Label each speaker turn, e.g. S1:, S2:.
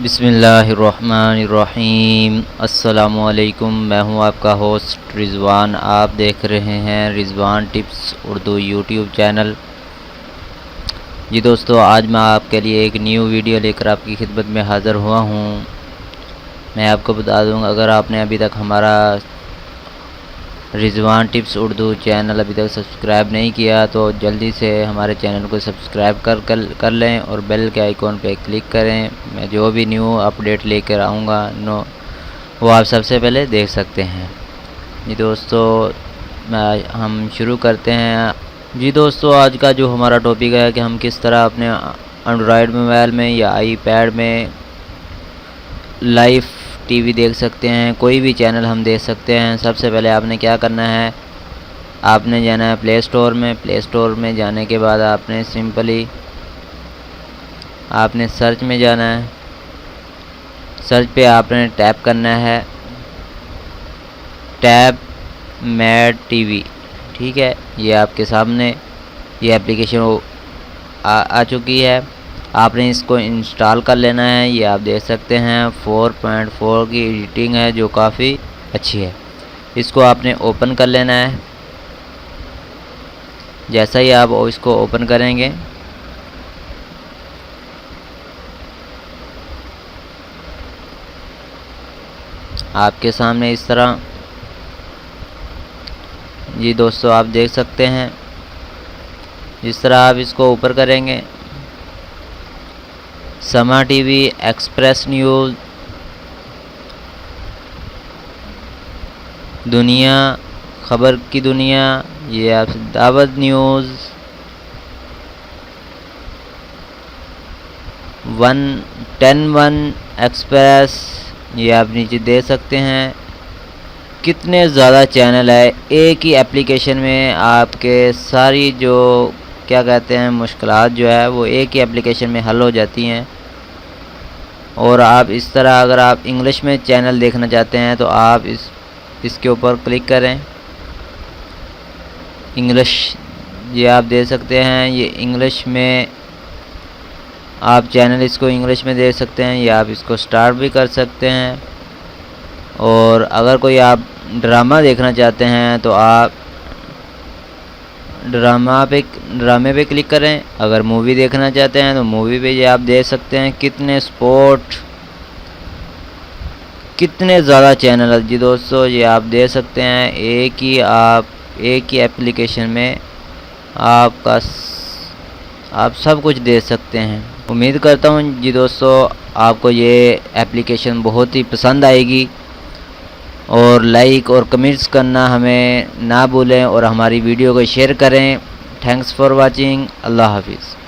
S1: बिस्मिल्लाहिर्रहमानिर्रहीम। अस्सलामुअलैकुम। मैं हूं आपका होस्ट रिज़वान। आप देख रहे हैं Rizwan tips Urdu YouTube channel. जी दोस्तों, आज मैं आपके लिए एक न्यू वीडियो लेकर आपकी खिदमत में हाज़िर हुआ हूं। मैं आपको बता दूं, अगर आपने अभी तक हमारा रिज़वान टिप्स उर्दू चैनल अभी तक सब्सक्राइब नहीं किया तो जल्दी से हमारे चैनल को सब्सक्राइब कर लें और बेल के आइकॉन पे क्लिक करें। मैं जो भी न्यू अपडेट लेकर आऊँगा वो आप सबसे पहले देख सकते हैं। जी दोस्तों, हम शुरू करते हैं। जी दोस्तों, आज का जो हमारा टॉपिक है कि हम किस तरह अपने एंड्रॉयड मोबाइल में या आईपैड में लाइव टीवी देख सकते हैं, कोई भी चैनल हम देख सकते हैं। सबसे पहले आपने क्या करना है, आपने जाना है प्ले स्टोर में। प्ले स्टोर में जाने के बाद आपने सिंपली आपने सर्च में जाना है। सर्च पे आपने टैप करना है टैब मैड टीवी। ठीक है, ये आपके सामने ये एप्लीकेशन आ चुकी है। आपने इसको इंस्टॉल कर लेना है। ये आप देख सकते हैं 4.4 की एडिटिंग है जो काफ़ी अच्छी है। इसको आपने ओपन कर लेना है। जैसा ही आप इसको ओपन करेंगे आपके सामने इस तरह जी दोस्तों आप देख सकते हैं। जिस तरह आप इसको ऊपर करेंगे, समा टीवी, एक्सप्रेस न्यूज़, दुनिया, खबर की दुनिया, ये आप दावत न्यूज़, 1 एक्सप्रेस, ये आप नीचे दे सकते हैं। कितने ज़्यादा चैनल है, एक ही एप्लीकेशन में आपके सारी जो क्या कहते हैं मुश्किलात जो है वो एक ही एप्लीकेशन में हल हो जाती हैं। और आप इस तरह अगर आप इंग्लिश में चैनल देखना चाहते हैं तो आप इसके ऊपर क्लिक करें। इंग्लिश ये आप दे सकते हैं। ये इंग्लिश में आप चैनल इसको इंग्लिश में दे सकते हैं या आप इसको स्टार्ट भी कर सकते हैं। और अगर कोई आप ड्रामा देखना चाहते हैं तो आप ड्रामे पे क्लिक करें। अगर मूवी देखना चाहते हैं तो मूवी पे ये आप देख सकते हैं। कितने स्पोर्ट, कितने ज़्यादा चैनल जी दोस्तों ये आप देख सकते हैं। एक ही एप्लीकेशन में आप सब कुछ देख सकते हैं। उम्मीद करता हूँ जी दोस्तों आपको ये एप्लीकेशन बहुत ही पसंद आएगी। और लाइक और कमेंट्स करना हमें ना भूलें और हमारी वीडियो को शेयर करें। Thanks for watching. अल्लाह हाफिज़।